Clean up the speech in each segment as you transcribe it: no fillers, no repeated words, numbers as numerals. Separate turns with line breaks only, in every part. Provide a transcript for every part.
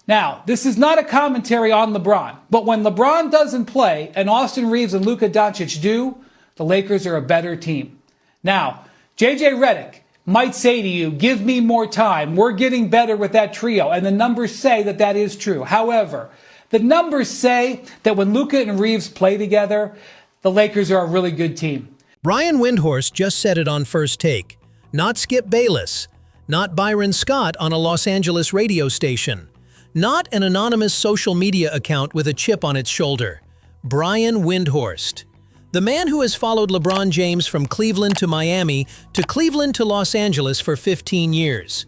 Now, this is not a commentary on LeBron, but when LeBron doesn't play and Austin Reeves and Luka Doncic do, the Lakers are a better team. Now, JJ Redick might say to you, give me more time. We're getting better with that trio. And the numbers say that that is true. However, the numbers say that when Luka and Reeves play together, the Lakers are a really good team.
Brian Windhorst just said it on First Take. Not Skip Bayless. Not Byron Scott on a Los Angeles radio station. Not an anonymous social media account with a chip on its shoulder. Brian Windhorst. The man who has followed LeBron James from Cleveland to Miami to Cleveland to Los Angeles for 15 years.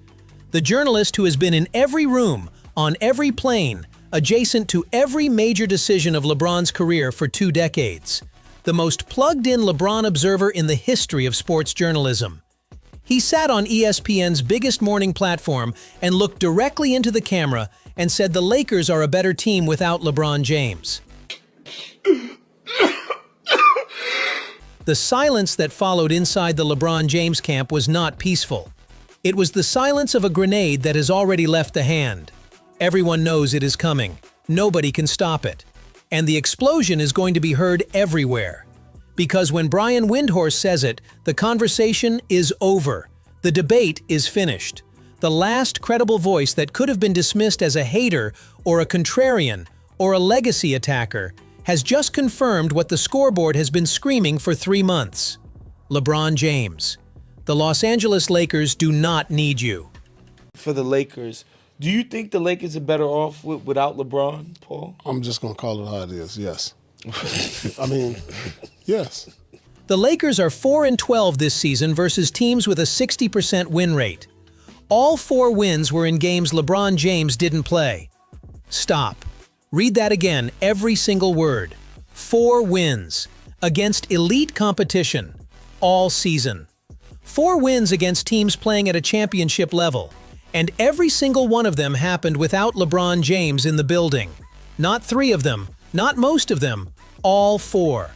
The journalist who has been in every room, on every plane, adjacent to every major decision of LeBron's career for 2 decades. The most plugged-in LeBron observer in the history of sports journalism. He sat on ESPN's biggest morning platform and looked directly into the camera and said the Lakers are a better team without LeBron James. The silence that followed inside the LeBron James camp was not peaceful. It was the silence of a grenade that has already left the hand. Everyone knows it is coming. Nobody can stop it. And the explosion is going to be heard everywhere. Because when Brian Windhorst says it, the conversation is over. The debate is finished. The last credible voice that could have been dismissed as a hater or a contrarian or a legacy attacker has just confirmed what the scoreboard has been screaming for 3 months. LeBron James. The Los Angeles Lakers do not need you.
For the Lakers, do you think the Lakers are better off without LeBron, Paul?
I'm just going to call it how it is, yes. I mean, yes.
The Lakers are 4-12 this season versus teams with a 60% win rate. All 4 wins were in games LeBron James didn't play. Stop. Read that again, every single word. 4 wins against elite competition all season. 4 wins against teams playing at a championship level. And every single one of them happened without LeBron James in the building. Not 3 of them, not most of them, all 4.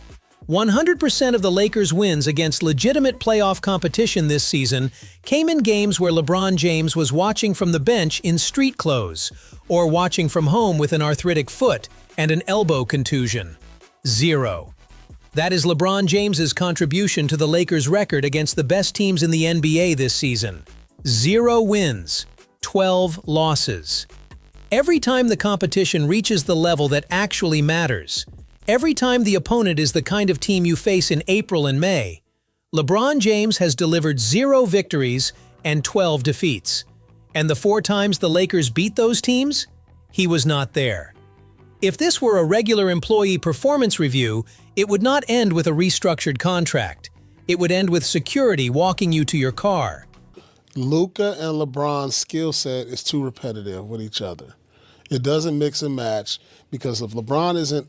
100% of the Lakers' wins against legitimate playoff competition this season came in games where LeBron James was watching from the bench in street clothes, or watching from home with an arthritic foot and an elbow contusion. 0. That is LeBron James's contribution to the Lakers' record against the best teams in the NBA this season. 0 wins, 12 losses. Every time the competition reaches the level that actually matters, every time the opponent is the kind of team you face in April and May, LeBron James has delivered 0 victories and 12 defeats. And the 4 times the Lakers beat those teams, he was not there. If this were a regular employee performance review, it would not end with a restructured contract. It would end with security walking you to your car.
Luka and LeBron's skill set is too repetitive with each other. It doesn't mix and match because if LeBron isn't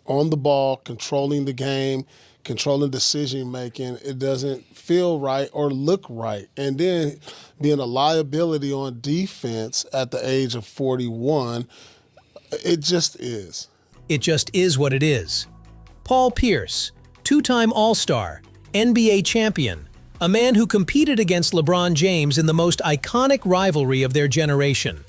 on the ball, controlling the game, controlling decision-making, it doesn't feel right or look right. And then being a liability on defense at the age of 41, it just is.
It just is what it is. Paul Pierce, 2-time All-Star, NBA champion, a man who competed against LeBron James in the most iconic rivalry of their generation,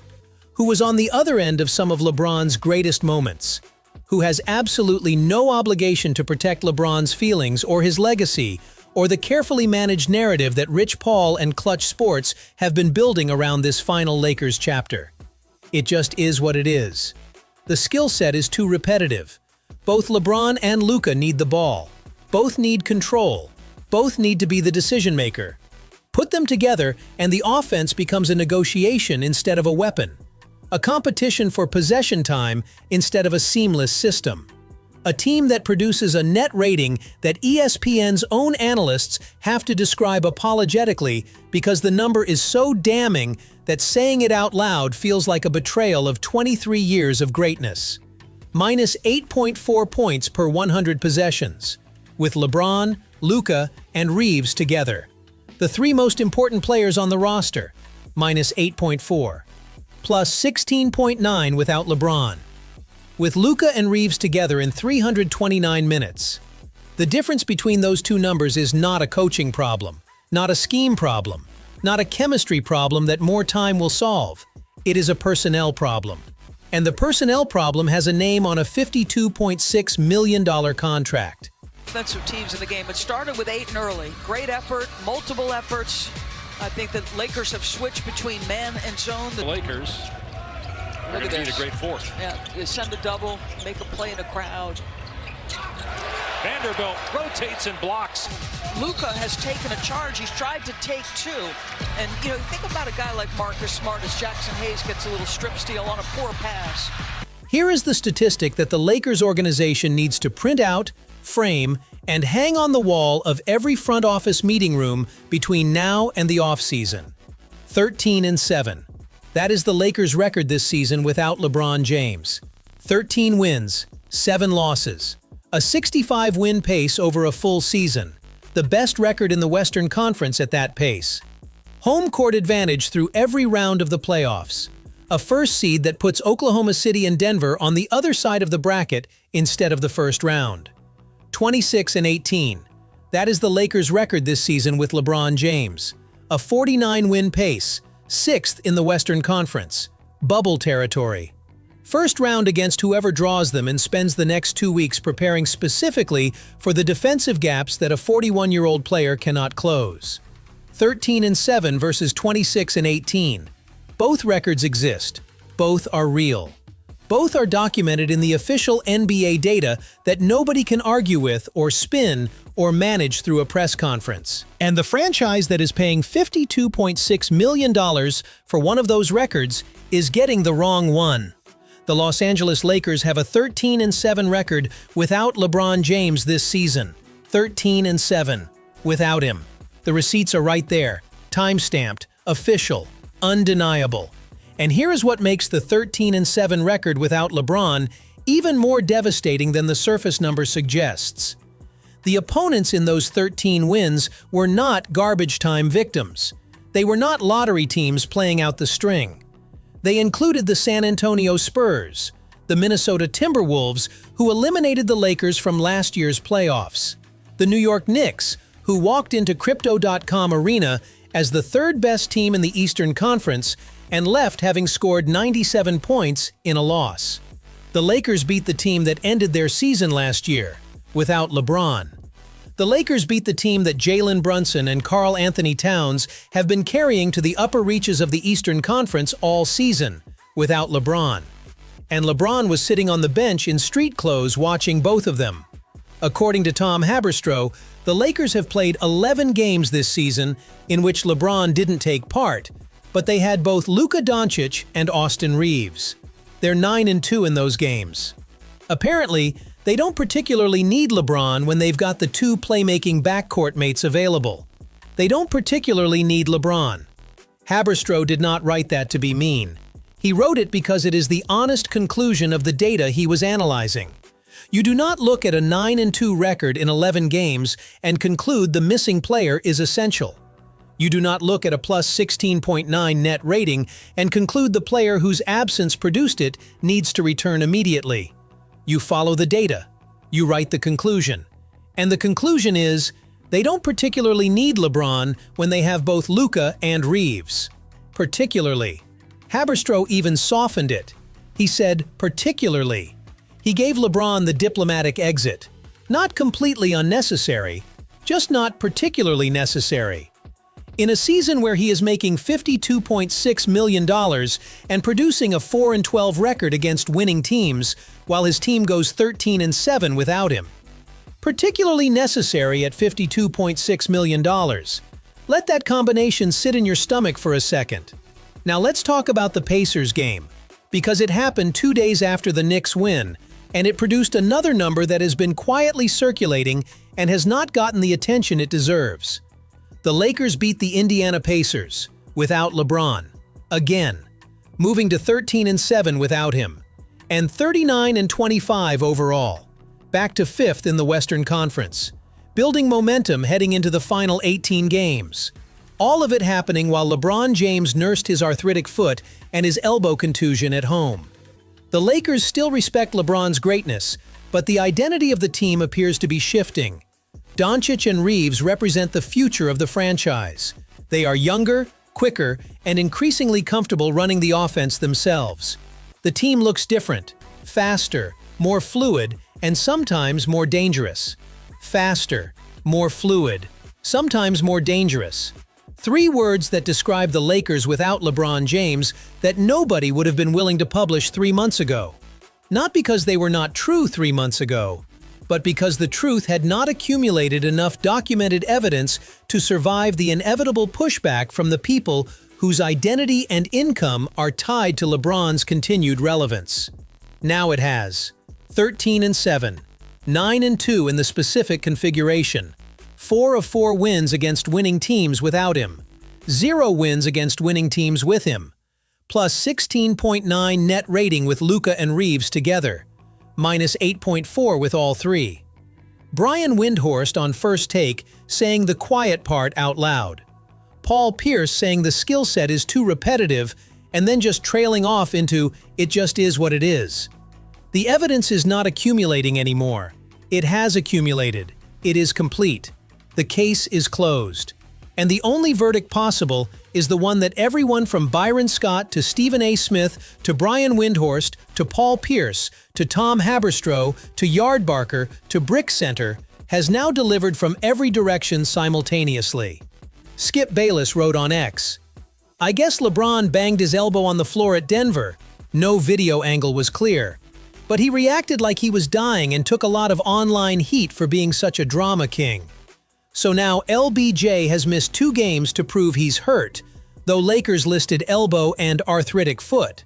who was on the other end of some of LeBron's greatest moments, who has absolutely no obligation to protect LeBron's feelings or his legacy or the carefully managed narrative that Rich Paul and Clutch Sports have been building around this final Lakers chapter. It just is what it is. The skill set is too repetitive. Both LeBron and Luka need the ball. Both need control. Both need to be the decision maker. Put them together and the offense becomes a negotiation instead of a weapon. A competition for possession time instead of a seamless system. A team that produces a net rating that ESPN's own analysts have to describe apologetically because the number is so damning that saying it out loud feels like a betrayal of 23 years of greatness. Minus 8.4 points per 100 possessions, with LeBron, Luka, and Reeves together. The 3 most important players on the roster, minus 8.4. Plus 16.9 without LeBron. With Luka and Reeves together in 329 minutes. The difference between those 2 numbers is not a coaching problem, not a scheme problem, not a chemistry problem that more time will solve. It is a personnel problem. And the personnel problem has a name on a $52.6 million contract.
Defensive teams in the game. It started with Ayton early. Great effort, multiple efforts. I think that Lakers have switched between man and zone.
The Lakers are going to need a great fourth.
Yeah, you send a double, make a play in a crowd.
Vanderbilt rotates and blocks.
Luka has taken a charge. He's tried to take two. And, you know, think about a guy like Marcus Smart as Jackson Hayes gets a little strip steal on a poor pass.
Here is the statistic that the Lakers organization needs to print out, frame, and hang on the wall of every front office meeting room between now and the offseason. 13-7. That is the Lakers' record this season without LeBron James. 13 wins, 7 losses. A 65-win pace over a full season. The best record in the Western Conference at that pace. Home court advantage through every round of the playoffs. A first seed that puts Oklahoma City and Denver on the other side of the bracket instead of the first round. 26-18. That is the Lakers' record this season with LeBron James. A 49-win pace, 6th in the Western Conference. Bubble territory. First round against whoever draws them and spends the next 2 weeks preparing specifically for the defensive gaps that a 41-year-old player cannot close. 13-7 versus 26-18. Both records exist. Both are real. Both are documented in the official NBA data that nobody can argue with or spin or manage through a press conference. And the franchise that is paying $52.6 million for one of those records is getting the wrong one. The Los Angeles Lakers have a 13-7 record without LeBron James this season. 13-7. Without him. The receipts are right there. Time-stamped. Official. Undeniable. And here is what makes the 13-7 record without LeBron even more devastating than the surface number suggests. The opponents in those 13 wins were not garbage-time victims. They were not lottery teams playing out the string. They included the San Antonio Spurs, the Minnesota Timberwolves, who eliminated the Lakers from last year's playoffs, the New York Knicks, who walked into Crypto.com Arena as the third-best team in the Eastern Conference and left having scored 97 points in a loss. The Lakers beat the team that ended their season last year, without LeBron. The Lakers beat the team that Jalen Brunson and Karl Anthony Towns have been carrying to the upper reaches of the Eastern Conference all season, without LeBron. And LeBron was sitting on the bench in street clothes watching both of them. According to Tom Haberstroh, the Lakers have played 11 games this season in which LeBron didn't take part, but they had both Luka Doncic and Austin Reeves. They're 9-2 in those games. Apparently, they don't particularly need LeBron when they've got the two playmaking backcourt mates available. They don't particularly need LeBron. Haberstroh did not write that to be mean. He wrote it because it is the honest conclusion of the data he was analyzing. You do not look at a 9-2 record in 11 games and conclude the missing player is essential. You do not look at a plus 16.9 net rating and conclude the player whose absence produced it needs to return immediately. You follow the data. You write the conclusion. And the conclusion is, they don't particularly need LeBron when they have both Luka and Reeves. Particularly. Haberstroh even softened it. He said, particularly. He gave LeBron the diplomatic exit. Not completely unnecessary, just not particularly necessary. In a season where he is making $52.6 million and producing a 4-12 record against winning teams, while his team goes 13-7 without him. Particularly necessary at $52.6 million. Let that combination sit in your stomach for a second. Now let's talk about the Pacers game, because it happened 2 days after the Knicks win, and it produced another number that has been quietly circulating and has not gotten the attention it deserves. The Lakers beat the Indiana Pacers, without LeBron, again, moving to 13-7 without him, and 39-25 overall, back to 5th in the Western Conference, building momentum heading into the final 18 games. All of it happening while LeBron James nursed his arthritic foot and his elbow contusion at home. The Lakers still respect LeBron's greatness, but the identity of the team appears to be shifting. Doncic and Reeves represent the future of the franchise. They are younger, quicker, and increasingly comfortable running the offense themselves. The team looks different, faster, more fluid, and sometimes more dangerous. Faster, more fluid, sometimes more dangerous. 3 words that describe the Lakers without LeBron James that nobody would have been willing to publish 3 months ago. Not because they were not true 3 months ago, but because the truth had not accumulated enough documented evidence to survive the inevitable pushback from the people whose identity and income are tied to LeBron's continued relevance. Now it has. 13-7, 9-2 in the specific configuration, 4 of 4 wins against winning teams without him, 0 wins against winning teams with him, plus 16.9 net rating with Luka and Reeves together, minus 8.4 with all 3. Brian Windhorst on First Take saying the quiet part out loud. Paul Pierce saying the skill set is too repetitive and then just trailing off into "it just is what it is." The evidence is not accumulating anymore. It has accumulated. It is complete. The case is closed. And the only verdict possible is the one that everyone from Byron Scott to Stephen A. Smith to Brian Windhorst to Paul Pierce to Tom Haberstroh to Yardbarker to Brick Center has now delivered from every direction simultaneously. Skip Bayless wrote on X, "I guess LeBron banged his elbow on the floor at Denver. No video angle was clear. But he reacted like he was dying and took a lot of online heat for being such a drama king. So now LBJ has missed 2 games to prove he's hurt, though Lakers listed elbow and arthritic foot.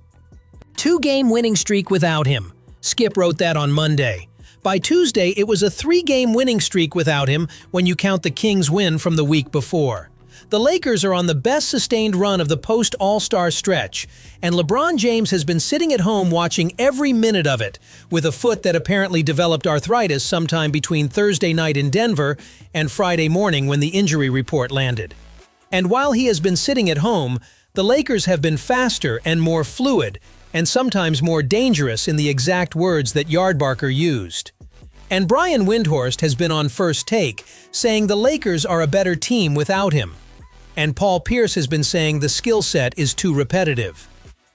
2-game winning streak without him." Skip wrote that on Monday. By Tuesday, it was a 3-game winning streak without him when you count the Kings' win from the week before. The Lakers are on the best sustained run of the post-All-Star stretch, and LeBron James has been sitting at home watching every minute of it, with a foot that apparently developed arthritis sometime between Thursday night in Denver and Friday morning when the injury report landed. And while he has been sitting at home, the Lakers have been faster and more fluid, and sometimes more dangerous in the exact words that Yardbarker used. And Brian Windhorst has been on First Take, saying the Lakers are a better team without him. And Paul Pierce has been saying the skill set is too repetitive.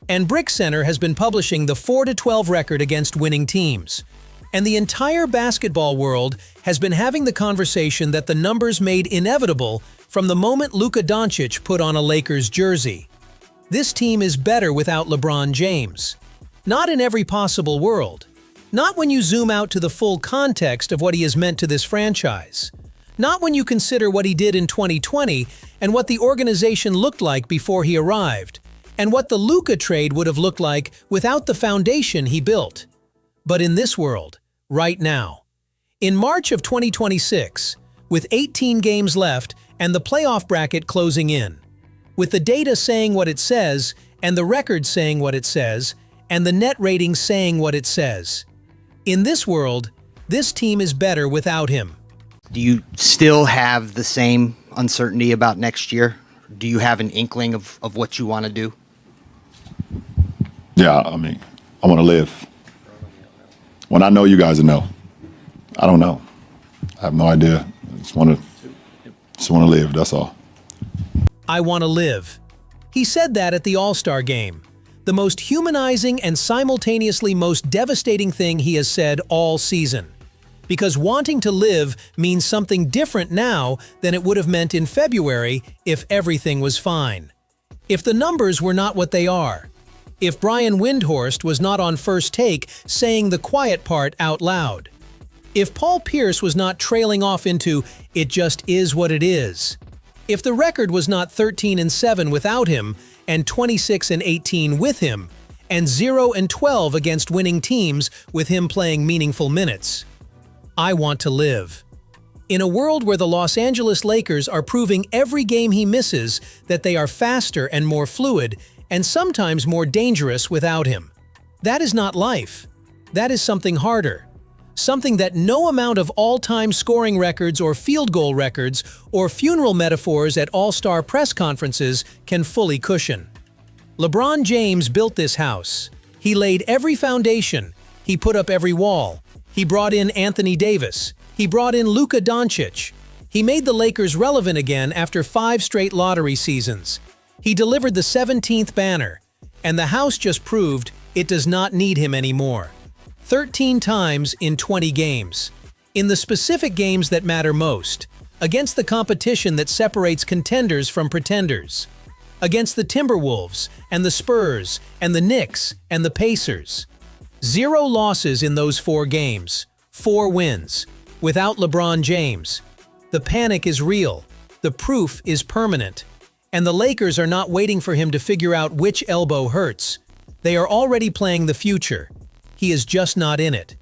And Brick Center has been publishing the 4-12 record against winning teams. And the entire basketball world has been having the conversation that the numbers made inevitable from the moment Luka Doncic put on a Lakers jersey. This team is better without LeBron James. Not in every possible world. Not when you zoom out to the full context of what he has meant to this franchise. Not when you consider what he did in 2020 and what the organization looked like before he arrived, and what the Luka trade would have looked like without the foundation he built. But in this world, right now. In March of 2026, with 18 games left and the playoff bracket closing in, with the data saying what it says, and the record saying what it says, and the net rating saying what it says. In this world, this team is better without him.
Do you still have the same uncertainty about next year? Do you have an inkling of what you want to do?
Yeah, I mean, I want to live. When I know, you guys will know. I don't know. I have no idea. I just want to live, that's all.
I want to live. He said that at the All-Star game. The most humanizing and simultaneously most devastating thing he has said all season. Because wanting to live means something different now than it would have meant in February if everything was fine. If the numbers were not what they are. If Brian Windhorst was not on First Take saying the quiet part out loud. If Paul Pierce was not trailing off into "it just is what it is." If the record was not 13-7 without him and 26-18 with him, and 0-12 against winning teams with him playing meaningful minutes. I want to live. In a world where the Los Angeles Lakers are proving every game he misses that they are faster and more fluid and sometimes more dangerous without him. That is not life. That is something harder. Something that no amount of all-time scoring records or field goal records or funeral metaphors at all-star press conferences can fully cushion. LeBron James built this house. He laid every foundation. He put up every wall. He brought in Anthony Davis. He brought in Luka Doncic. He made the Lakers relevant again after 5 straight lottery seasons. He delivered the 17th banner. And the house just proved It does not need him anymore. 13 times in 20 games. In the specific games that matter most. Against the competition that separates contenders from pretenders. Against the Timberwolves, and the Spurs, and the Knicks, and the Pacers. 0 losses in those 4 games. 4 wins. Without LeBron James. The panic is real. The proof is permanent. And the Lakers are not waiting for him to figure out which elbow hurts. They are already playing the future. He is just not in it.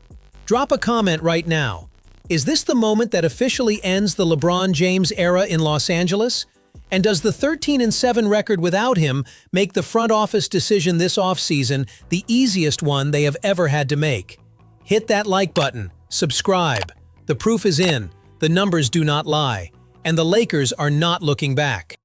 Drop a comment right now. Is this the moment that officially ends the LeBron James era in Los Angeles? And does the 13-7 record without him make the front office decision this offseason the easiest one they have ever had to make? Hit that like button, subscribe. The proof is in, the numbers do not lie, and the Lakers are not looking back.